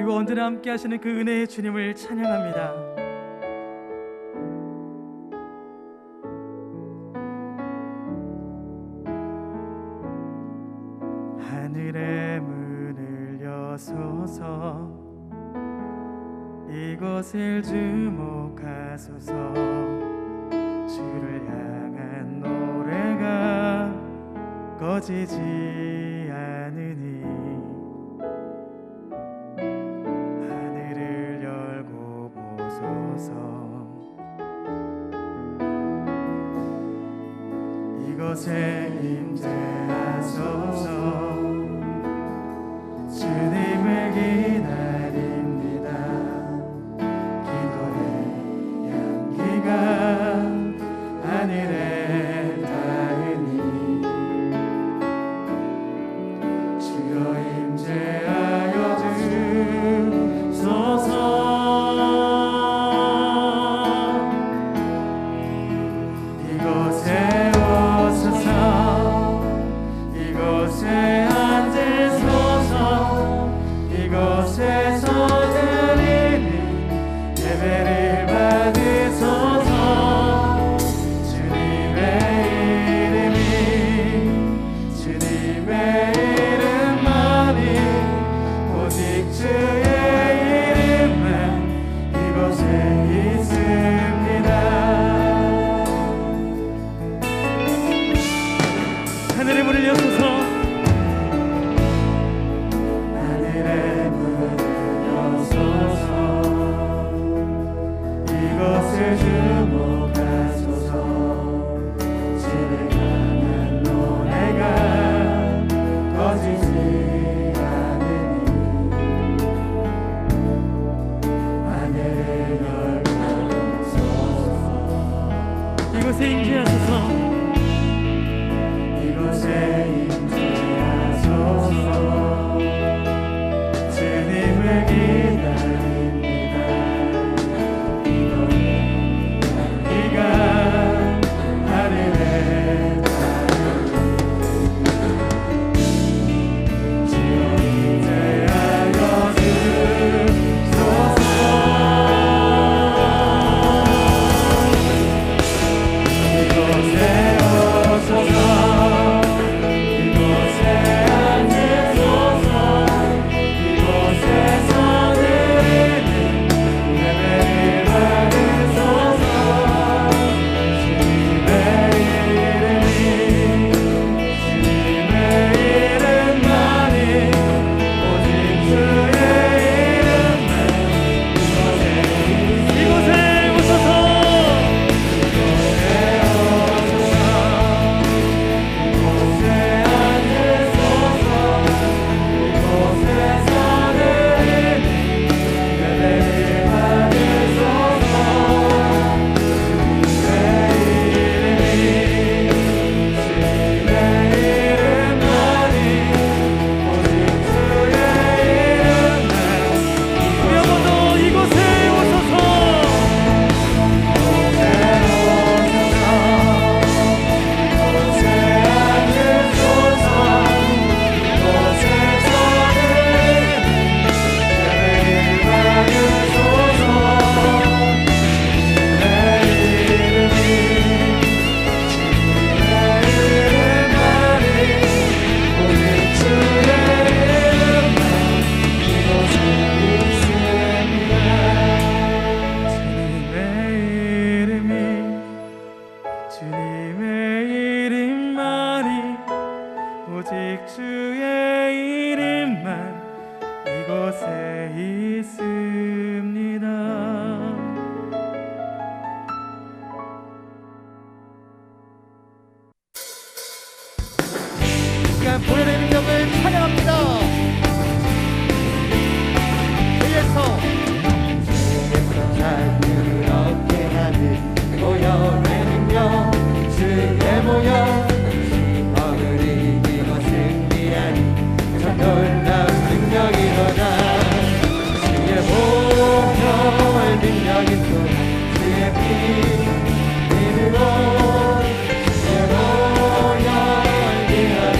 그리고 언제나 함께 하시는 그 은혜의 주님을 찬양합니다. 하늘의 문을 여소서, 이곳을 주목하소서. 주를 향한 노래가 꺼지지 않으니 하늘을 열고 보소서. 이곳에 임재하소서. 주님을 기다립니다. 기도의 향기가 하늘에 닿으니 주여 임재하여 주소서. 이곳에 오소서. 이곳에 앉으소서. 이곳에서 드리는 예배를 받으소서. 주님의 이름만이 오직 주의 이름만 이곳에 있습니다. 하늘의 문을 여소서. 하늘의 문을 여소서. 이곳을 주목하소서. 주를 향한 노래가 꺼지지 않으니 하늘을 열고 소서. 이곳에 임재하소서. 이곳에 임재하소서. 주님을 기다립니다. 기도의 향기가 하늘에 닿으니 주여 임재하여 주소서. 이곳에 오소서. 이곳에 앉으소서. 이곳에서 드리는 예배를 받으소서. 주님의 이름만이 오직 주의 이름만 이곳에 오소서. 이곳에 앉으소서. 이곳에서 드리는 예배를 받으소서. 주님의 이름만이 오직 주의 이름만 우리 한번더 이곳에 오소서. 이곳에 오소서. 이곳에 앉으소서. 이곳에서 드리는 예배를 받으소서. 주님의 이름만이 오직 주의 이름만 이곳에 있습니다. 주님의 이름만이 오직 주의 이름만 이곳에 있습니다. 보혈의 능력을 찬양합니다. 주에서 자유롭게 하는 보혈의 능력 주의 모여 시험을 이기고 승리하니 참 놀라운 능력이로다. 주의 보혈 능력이 또 주의 피 힘으로 주의 보혈 능력이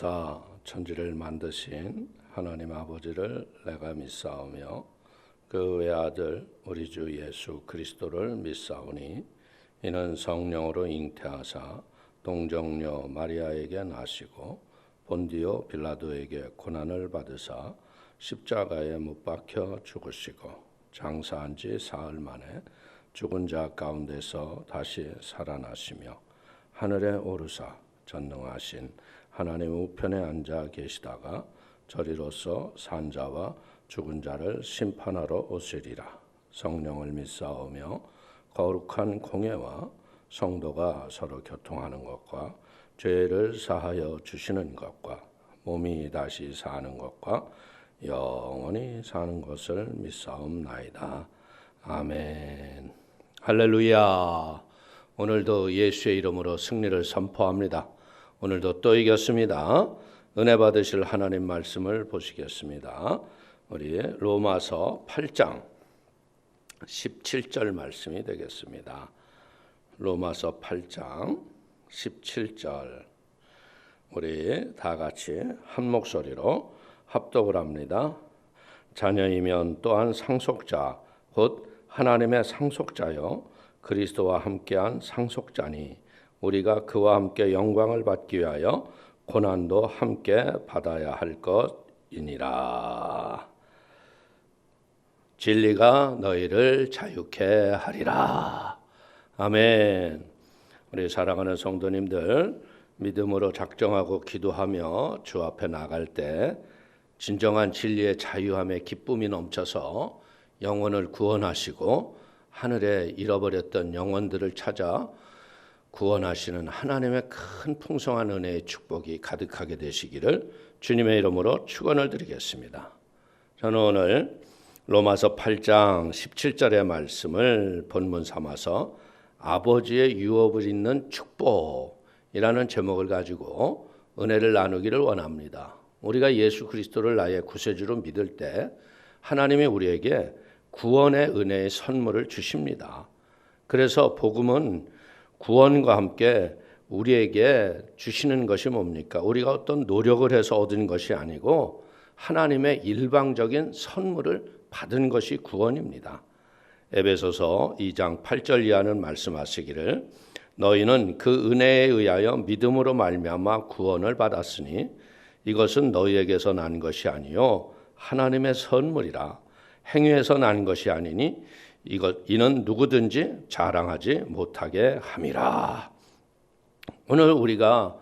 인자하사 천지를 만드신 하나님 아버지를 내가 믿사오며 그 외아들 우리 주 예수 그리스도를 믿사오니 이는 성령으로 잉태하사 동정녀 마리아에게 나시고 본디오 빌라도에게 고난을 받으사 십자가에 못 박혀 죽으시고 장사한 지 사흘 만에 죽은 자 가운데서 다시 살아나시며 하늘에 오르사 전능하신 하나님 우편에 앉아 계시다가 저리로서 산자와 죽은 자를 심판하러 오시리라. 성령을 믿사오며 거룩한 공예와 성도가 서로 교통하는 것과 죄를 사하여 주시는 것과 몸이 다시 사는 것과 영원히 사는 것을 믿사옵나이다. 아멘. 할렐루야. 오늘도 예수의 이름으로 승리를 선포합니다. 오늘도 또 이겼습니다. 은혜 받으실 하나님 말씀을 보시겠습니다. 우리 로마서 8장 17절 말씀이 되겠습니다. 로마서 8장 17절 우리 다 같이 한 목소리로 합독을 합니다. 자녀이면 또한 상속자 곧 하나님의 상속자요 그리스도와 함께한 상속자니 우리가 그와 함께 영광을 받기 위하여 고난도 함께 받아야 할 것이니라. 진리가 너희를 자유케 하리라. 아멘. 우리 사랑하는 성도님들, 믿음으로 작정하고 기도하며 주 앞에 나갈 때 진정한 진리의 자유함에 기쁨이 넘쳐서 영혼을 구원하시고 하늘에 잃어버렸던 영혼들을 찾아 구원하시는 하나님의 큰 풍성한 은혜의 축복이 가득하게 되시기를 주님의 이름으로 축원을 드리겠습니다. 저는 오늘 로마서 8장 17절의 말씀을 본문 삼아서 아버지의 유업을 잇는 축복이라는 제목을 가지고 은혜를 나누기를 원합니다. 우리가 예수 그리스도를 나의 구세주로 믿을 때 하나님이 우리에게 구원의 은혜의 선물을 주십니다. 그래서 복음은 구원과 함께 우리에게 주시는 것이 뭡니까? 우리가 어떤 노력을 해서 얻은 것이 아니고 하나님의 일방적인 선물을 받은 것이 구원입니다. 에베소서 2장 8절 이하는 말씀하시기를 너희는 그 은혜에 의하여 믿음으로 말미암아 구원을 받았으니 이것은 너희에게서 난 것이 아니요 하나님의 선물이라 행위에서 난 것이 아니니 이는 누구든지 자랑하지 못하게 함이라. 오늘 우리가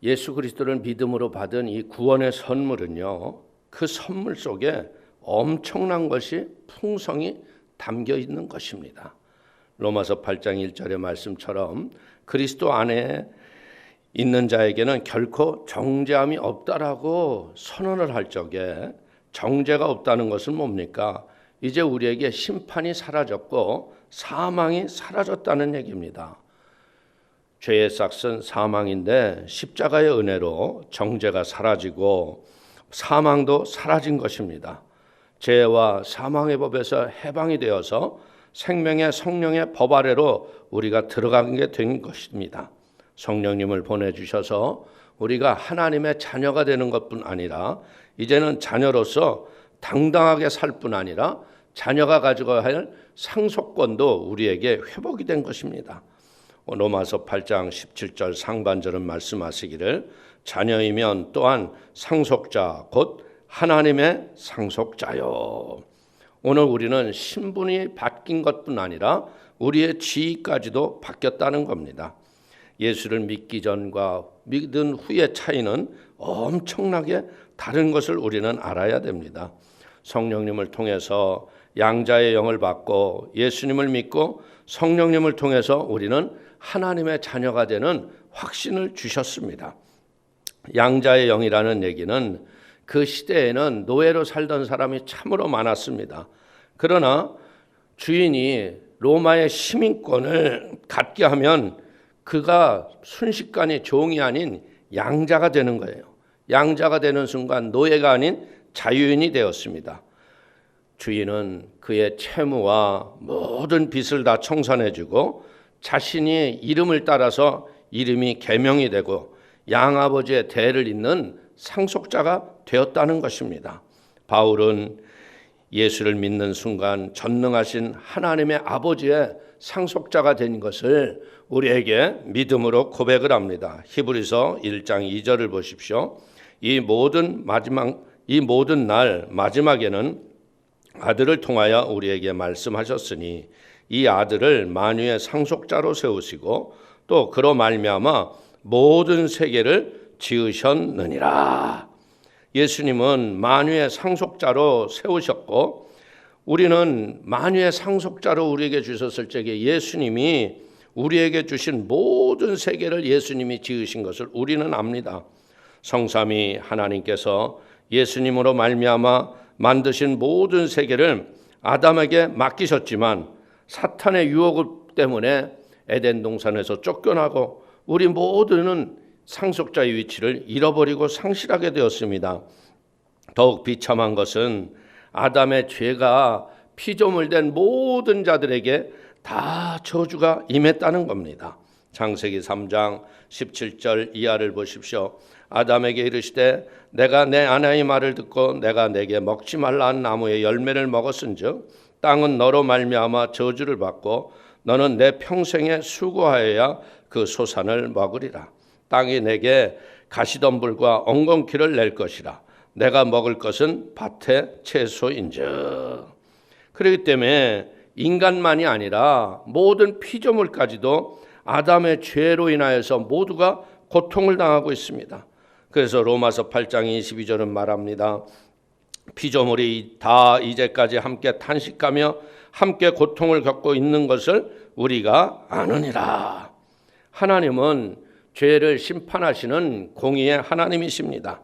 예수 그리스도를 믿음으로 받은 이 구원의 선물은요, 그 선물 속에 엄청난 것이 풍성히 담겨 있는 것입니다. 로마서 8장 1절의 말씀처럼 그리스도 안에 있는 자에게는 결코 정죄함이 없다라고 선언을 할 적에 정죄가 없다는 것은 뭡니까? 이제 우리에게 심판이 사라졌고 사망이 사라졌다는 얘기입니다. 죄의 싹은 사망인데 십자가의 은혜로 정죄가 사라지고 사망도 사라진 것입니다. 죄와 사망의 법에서 해방이 되어서 생명의 성령의 법 아래로 우리가 들어가게 된 것입니다. 성령님을 보내주셔서 우리가 하나님의 자녀가 되는 것뿐 아니라 이제는 자녀로서 당당하게 살 뿐 아니라 자녀가 가지고 할 상속권도 우리에게 회복이 된 것입니다. 로마서 8장 17절 상반절은 말씀하시기를 자녀이면 또한 상속자 곧 하나님의 상속자요. 오늘 우리는 신분이 바뀐 것뿐 아니라 우리의 지위까지도 바뀌었다는 겁니다. 예수를 믿기 전과 믿은 후의 차이는 엄청나게 다른 것을 우리는 알아야 됩니다. 성령님을 통해서 양자의 영을 받고 예수님을 믿고 성령님을 통해서 우리는 하나님의 자녀가 되는 확신을 주셨습니다. 양자의 영이라는 얘기는 그 시대에는 노예로 살던 사람이 참으로 많았습니다. 그러나 주인이 로마의 시민권을 갖게 하면 그가 순식간에 종이 아닌 양자가 되는 거예요. 양자가 되는 순간 노예가 아닌 자유인이 되었습니다. 주인은 그의 채무와 모든 빚을 다 청산해주고 자신이 이름을 따라서 이름이 계명이 되고 양아버지의 대를 잇는 상속자가 되었다는 것입니다. 바울은 예수를 믿는 순간 전능하신 하나님의 아버지의 상속자가 된 것을 우리에게 믿음으로 고백을 합니다. 히브리서 1장 2절을 보십시오. 이 모든 날 마지막에는 아들을 통하여 우리에게 말씀하셨으니 이 아들을 만유의 상속자로 세우시고 또 그로 말미암아 모든 세계를 지으셨느니라. 예수님은 만유의 상속자로 세우셨고 우리는 만유의 상속자로 우리에게 주셨을 적에 예수님이 우리에게 주신 모든 세계를 예수님이 지으신 것을 우리는 압니다. 성삼위 하나님께서 예수님으로 말미암아 만드신 모든 세계를 아담에게 맡기셨지만 사탄의 유혹 때문에 에덴 동산에서 쫓겨나고 우리 모두는 상속자의 위치를 잃어버리고 상실하게 되었습니다. 더욱 비참한 것은 아담의 죄가 피조물된 모든 자들에게 다 저주가 임했다는 겁니다. 창세기 3장 17절 이하를 보십시오. 아담에게 이르시되 내가 내 아내의 말을 듣고 내가 내게 먹지 말라 한 나무의 열매를 먹었은즉 땅은 너로 말미암아 저주를 받고 너는 내 평생에 수고하여야 그 소산을 먹으리라. 땅이 내게 가시덤불과 엉겅퀴를 낼 것이라. 내가 먹을 것은 밭의 채소인즉. 그렇기 때문에 인간만이 아니라 모든 피조물까지도 아담의 죄로 인하여서 모두가 고통을 당하고 있습니다. 그래서 로마서 8장 22절은 말합니다. 피조물이 다 이제까지 함께 탄식하며 함께 고통을 겪고 있는 것을 우리가 아느니라. 하나님은 죄를 심판하시는 공의의 하나님이십니다.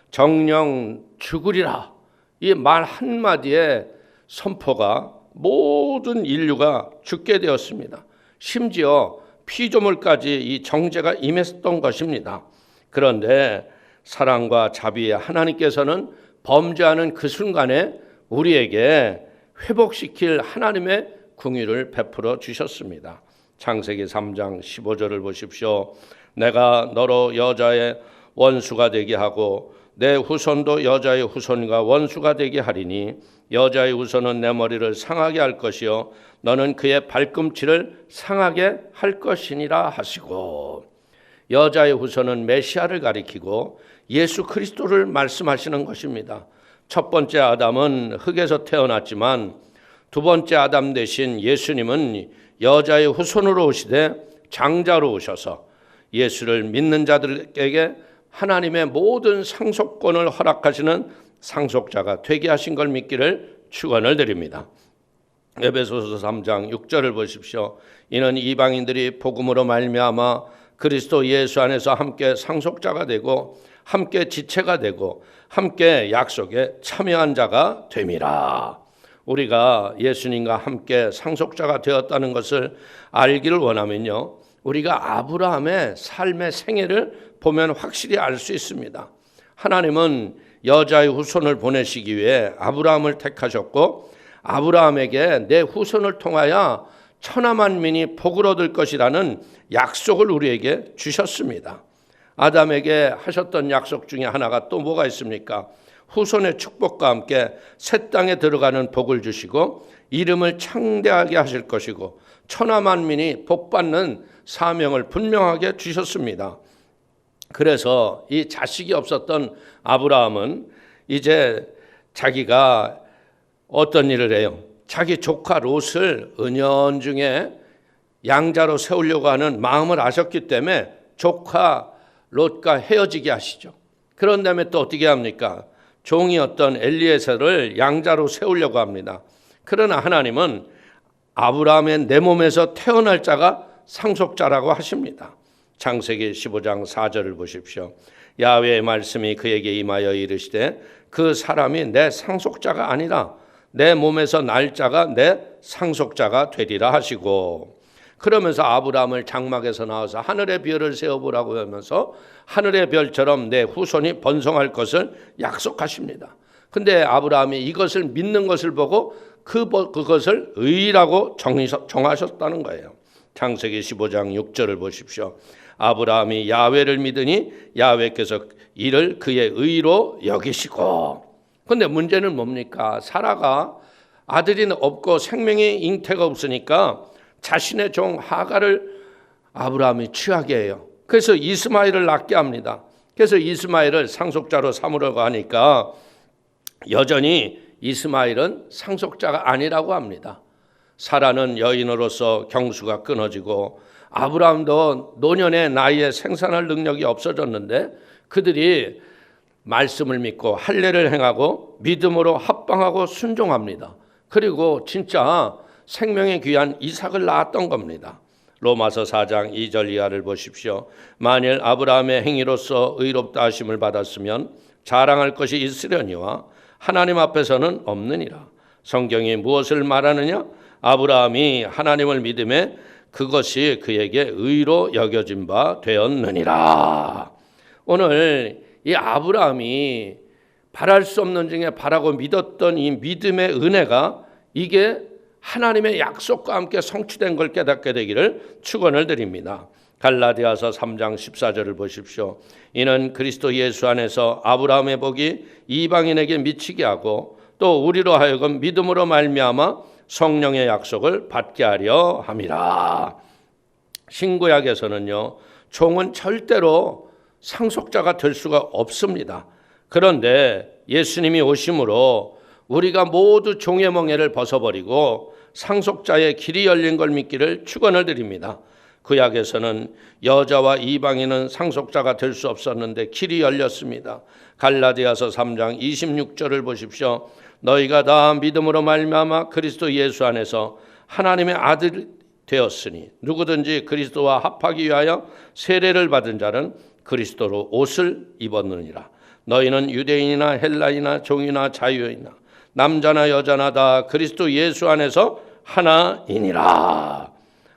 정령 죽으리라. 이 말 한마디에 선포가 모든 인류가 죽게 되었습니다. 심지어 피조물까지 이 정죄가 임했던 것입니다. 그런데 사랑과 자비의 하나님께서는 범죄하는 그 순간에 우리에게 회복시킬 하나님의 긍휼을 베풀어 주셨습니다. 창세기 3장 15절을 보십시오. 내가 너로 여자의 원수가 되게 하고 내 후손도 여자의 후손과 원수가 되게 하리니 여자의 후손은 내 머리를 상하게 할 것이요 너는 그의 발꿈치를 상하게 할 것이니라 하시고, 여자의 후손은 메시아를 가리키고 예수 그리스도를 말씀하시는 것입니다. 첫 번째 아담은 흙에서 태어났지만 두 번째 아담 대신 예수님은 여자의 후손으로 오시되 장자로 오셔서 예수를 믿는 자들에게 하나님의 모든 상속권을 허락하시는 상속자가 되게 하신 걸 믿기를 축원을 드립니다. 에베소서 3장 6절을 보십시오. 이는 이방인들이 복음으로 말미암아 그리스도 예수 안에서 함께 상속자가 되고 함께 지체가 되고 함께 약속에 참여한 자가 됨이라. 우리가 예수님과 함께 상속자가 되었다는 것을 알기를 원하면요, 우리가 아브라함의 삶의 생애를 보면 확실히 알 수 있습니다. 하나님은 여자의 후손을 보내시기 위해 아브라함을 택하셨고 아브라함에게 내 후손을 통하여 천하 만민이 복을 얻을 것이라는 약속을 우리에게 주셨습니다. 아담에게 하셨던 약속 중에 하나가 또 뭐가 있습니까? 후손의 축복과 함께 새 땅에 들어가는 복을 주시고 이름을 창대하게 하실 것이고 천하 만민이 복받는 사명을 분명하게 주셨습니다. 그래서 이 자식이 없었던 아브라함은 이제 자기가 어떤 일을 해요? 자기 조카 롯을 은연중에 양자로 세우려고 하는 마음을 아셨기 때문에 조카 롯과 헤어지게 하시죠. 그런 다음에 또 어떻게 합니까? 종이었던 엘리에셀을 양자로 세우려고 합니다. 그러나 하나님은 아브라함의 내 몸에서 태어날 자가 상속자라고 하십니다. 창세기 15장 4절을 보십시오. 야훼의 말씀이 그에게 임하여 이르시되 그 사람이 내 상속자가 아니라 내 몸에서 날 자가 내 상속자가 되리라 하시고, 그러면서 아브라함을 장막에서 나와서 하늘의 별을 세어보라고 하면서 하늘의 별처럼 내 후손이 번성할 것을 약속하십니다. 근데 아브라함이 이것을 믿는 것을 보고 그것을 의라고 정하셨다는 거예요. 창세기 15장 6절을 보십시오. 아브라함이 야훼를 믿으니 야훼께서 이를 그의 의로 여기시고. 그런데 문제는 뭡니까? 사라가 아들이 없고 생명의 잉태가 없으니까 자신의 종 하갈을 아브라함이 취하게 해요. 그래서 이스마엘을 낳게 합니다. 그래서 이스마엘을 상속자로 삼으려고 하니까 여전히 이스마엘은 상속자가 아니라고 합니다. 사라는 여인으로서 경수가 끊어지고 아브라함도 노년의 나이에 생산할 능력이 없어졌는데 그들이 말씀을 믿고 할례를 행하고 믿음으로 합방하고 순종합니다. 그리고 진짜 생명의 귀한 이삭을 낳았던 겁니다. 로마서 4장 2절 이하를 보십시오. 만일 아브라함의 행위로서 의롭다 하심을 받았으면 자랑할 것이 있으려니와 하나님 앞에서는 없느니라. 성경이 무엇을 말하느냐? 아브라함이 하나님을 믿음에 그것이 그에게 의로 여겨진 바 되었느니라. 오늘 이 아브라함이 바랄 수 없는 중에 바라고 믿었던 이 믿음의 은혜가 이게 하나님의 약속과 함께 성취된 걸 깨닫게 되기를 축원을 드립니다. 갈라디아서 3장 14절을 보십시오. 이는 그리스도 예수 안에서 아브라함의 복이 이방인에게 미치게 하고 또 우리로 하여금 믿음으로 말미암아 성령의 약속을 받게 하려 함이라. 신구약에서는요, 종은 절대로 상속자가 될 수가 없습니다. 그런데 예수님이 오심으로 우리가 모두 종의 멍에를 벗어버리고 상속자의 길이 열린 걸 믿기를 축원을 드립니다. 구약에서는 여자와 이방인은 상속자가 될 수 없었는데 길이 열렸습니다. 갈라디아서 3장 26절을 보십시오. 너희가 다 믿음으로 말미암아 그리스도 예수 안에서 하나님의 아들이 되었으니 누구든지 그리스도와 합하기 위하여 세례를 받은 자는 그리스도로 옷을 입었느니라. 너희는 유대인이나 헬라이나 종이나 자유인이나 남자나 여자나 다 그리스도 예수 안에서 하나이니라.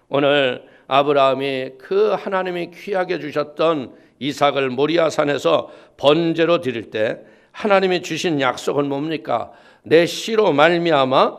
오늘 아브라함이 그 하나님이 귀하게 주셨던 이삭을 모리아산에서 번제로 드릴 때 하나님이 주신 약속은 뭡니까? 내 씨로 말미암아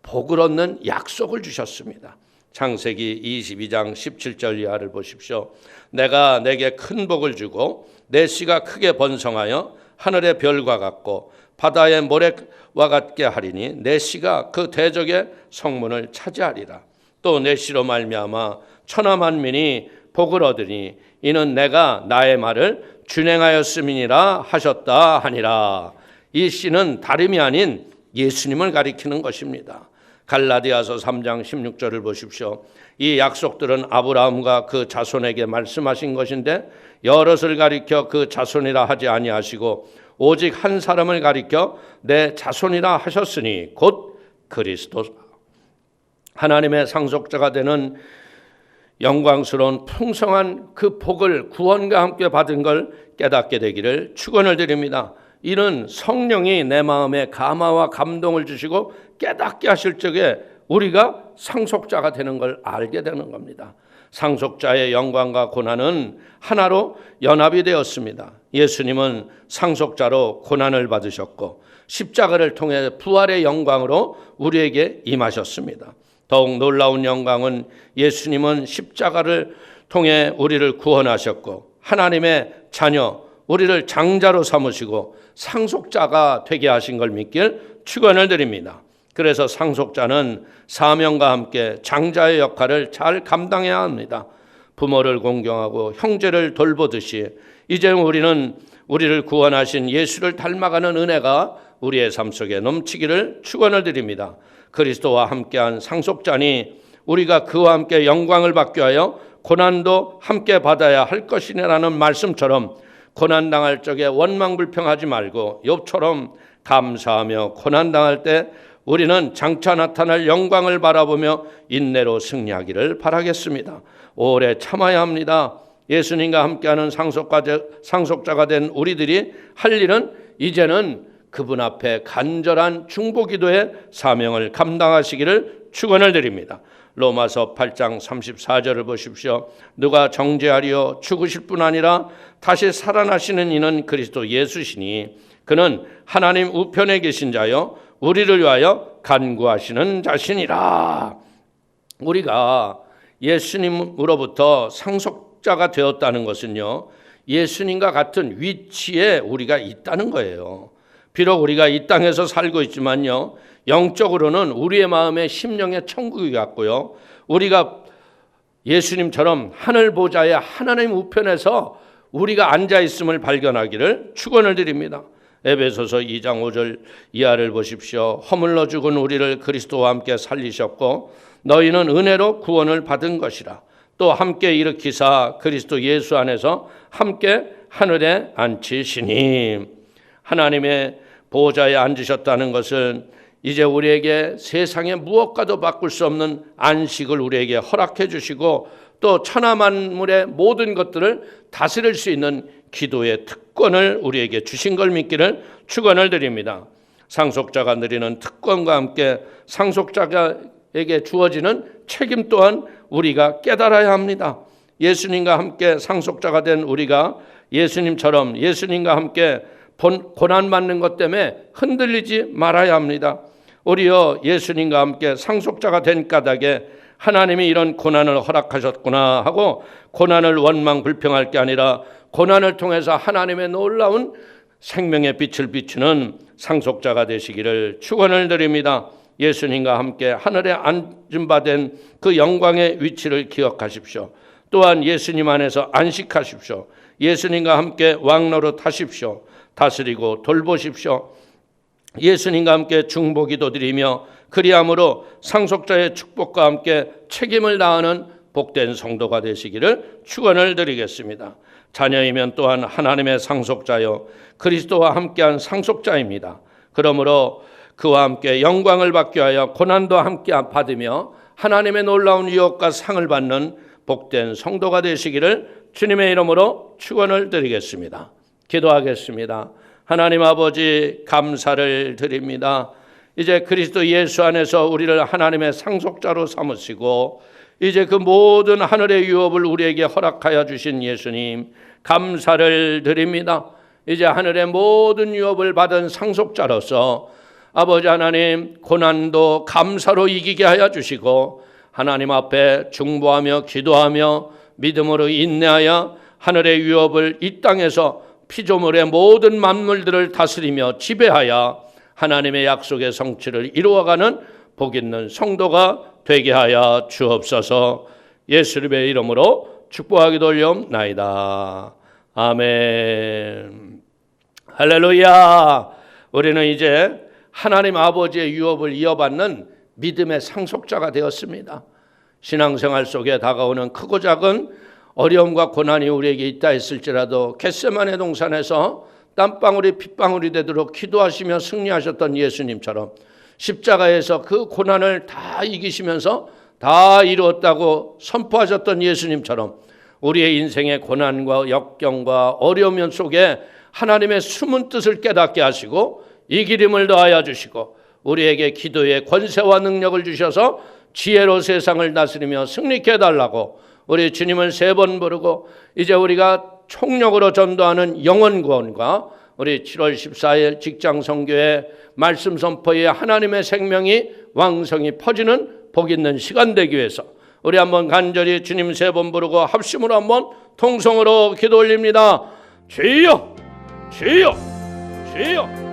복을 얻는 약속을 주셨습니다. 창세기 22장 17절 이하를 보십시오. 내가 내게 큰 복을 주고 내 씨가 크게 번성하여 하늘의 별과 같고 바다의 모래와 같게 하리니 내 씨가 그 대적의 성문을 차지하리라. 또 내 씨로 말미암아 천하 만민이 복을 얻으니 이는 내가 나의 말을 준행하였음이니라 하셨다 하니라. 이 씨는 다름이 아닌 예수님을 가리키는 것입니다. 갈라디아서 3장 16절을 보십시오. 이 약속들은 아브라함과 그 자손에게 말씀하신 것인데 여럿을 가리켜 그 자손이라 하지 아니하시고 오직 한 사람을 가리켜 내 자손이라 하셨으니 곧 그리스도. 하나님의 상속자가 되는 영광스러운 풍성한 그 복을 구원과 함께 받은 걸 깨닫게 되기를 축원을 드립니다. 이는 성령이 내 마음에 감화와 감동을 주시고 깨닫게 하실 적에 우리가 상속자가 되는 걸 알게 되는 겁니다. 상속자의 영광과 고난은 하나로 연합이 되었습니다. 예수님은 상속자로 고난을 받으셨고 십자가를 통해 부활의 영광으로 우리에게 임하셨습니다. 더욱 놀라운 영광은 예수님은 십자가를 통해 우리를 구원하셨고 하나님의 자녀, 우리를 장자로 삼으시고 상속자가 되게 하신 걸 믿길 축원을 드립니다. 그래서 상속자는 사명과 함께 장자의 역할을 잘 감당해야 합니다. 부모를 공경하고 형제를 돌보듯이 이제 우리는 우리를 구원하신 예수를 닮아가는 은혜가 우리의 삶 속에 넘치기를 축원을 드립니다. 그리스도와 함께한 상속자니 우리가 그와 함께 영광을 받기 위하여 고난도 함께 받아야 할 것이라는 말씀처럼 고난당할 적에 원망불평하지 말고 욥처럼 감사하며 고난당할 때 우리는 장차 나타날 영광을 바라보며 인내로 승리하기를 바라겠습니다. 오래 참아야 합니다. 예수님과 함께하는 상속자가 된 우리들이 할 일은 이제는 그분 앞에 간절한 중보기도의 사명을 감당하시기를 축원을 드립니다. 로마서 8장 34절을 보십시오. 누가 정죄하리요 죽으실 뿐 아니라 다시 살아나시는 이는 그리스도 예수시니 그는 하나님 우편에 계신 자요 우리를 위하여 간구하시는 자신이라. 우리가 예수님으로부터 상속 상속자가 되었다는 것은요, 예수님과 같은 위치에 우리가 있다는 거예요. 비록 우리가 이 땅에서 살고 있지만요, 영적으로는 우리의 마음에 심령의 천국이 같고요, 우리가 예수님처럼 하늘 보좌의 하나님 우편에서 우리가 앉아 있음을 발견하기를 축원을 드립니다. 에베소서 2장 5절 이하를 보십시오. 허물러 죽은 우리를 그리스도와 함께 살리셨고 너희는 은혜로 구원을 받은 것이라. 또 함께 일으키사 그리스도 예수 안에서 함께 하늘에 앉히시니. 하나님의 보좌에 앉으셨다는 것은 이제 우리에게 세상의 무엇과도 바꿀 수 없는 안식을 우리에게 허락해 주시고 또 천하 만물의 모든 것들을 다스릴 수 있는 기도의 특권을 우리에게 주신 걸 믿기를 축원을 드립니다. 상속자가 누리는 특권과 함께 상속자에게 주어지는 책임 또한 우리가 깨달아야 합니다. 예수님과 함께 상속자가 된 우리가 예수님처럼 예수님과 함께 고난받는 것 때문에 흔들리지 말아야 합니다. 우리여 예수님과 함께 상속자가 된 까닭에 하나님이 이런 고난을 허락하셨구나 하고 고난을 원망 불평할 게 아니라 고난을 통해서 하나님의 놀라운 생명의 빛을 비추는 상속자가 되시기를 축원을 드립니다. 예수님과 함께 하늘에 앉은 바 된 그 영광의 위치를 기억하십시오. 또한 예수님 안에서 안식하십시오. 예수님과 함께 왕노릇 하십시오. 다스리고 돌보십시오. 예수님과 함께 중보기도 드리며 그리함으로 상속자의 축복과 함께 책임을 다하는 복된 성도가 되시기를 축원을 드리겠습니다. 자녀이면 또한 하나님의 상속자요 그리스도와 함께한 상속자입니다. 그러므로 그와 함께 영광을 받게 하여 고난도 함께 받으며 하나님의 놀라운 유업과 상을 받는 복된 성도가 되시기를 주님의 이름으로 축원을 드리겠습니다. 기도하겠습니다. 하나님 아버지 감사를 드립니다. 이제 그리스도 예수 안에서 우리를 하나님의 상속자로 삼으시고 이제 그 모든 하늘의 유업을 우리에게 허락하여 주신 예수님 감사를 드립니다. 이제 하늘의 모든 유업을 받은 상속자로서 아버지 하나님 고난도 감사로 이기게 하여 주시고 하나님 앞에 중보하며 기도하며 믿음으로 인내하여 하늘의 유업을 이 땅에서 피조물의 모든 만물들을 다스리며 지배하여 하나님의 약속의 성취를 이루어가는 복 있는 성도가 되게 하여 주옵소서. 예수님의 이름으로 축복하기 돌려옵나이다. 아멘. 할렐루야. 우리는 이제 하나님 아버지의 유업을 이어받는 믿음의 상속자가 되었습니다. 신앙생활 속에 다가오는 크고 작은 어려움과 고난이 우리에게 있다 했을지라도 겟세마네 동산에서 땀방울이 핏방울이 되도록 기도하시며 승리하셨던 예수님처럼 십자가에서 그 고난을 다 이기시면서 다 이루었다고 선포하셨던 예수님처럼 우리의 인생의 고난과 역경과 어려움 속에 하나님의 숨은 뜻을 깨닫게 하시고 이기림을 더하여 주시고 우리에게 기도의 권세와 능력을 주셔서 지혜로 세상을 다스리며 승리케 해달라고 우리 주님을 3번 부르고 이제 우리가 총력으로 전도하는 영혼 구원과 우리 7월 14일 직장 선교회 말씀 선포에 하나님의 생명이 왕성히 퍼지는 복 있는 시간 되기 위해서 우리 한번 간절히 주님 3번 부르고 합심으로 한번 통성으로 기도 올립니다. 주여 주여 주여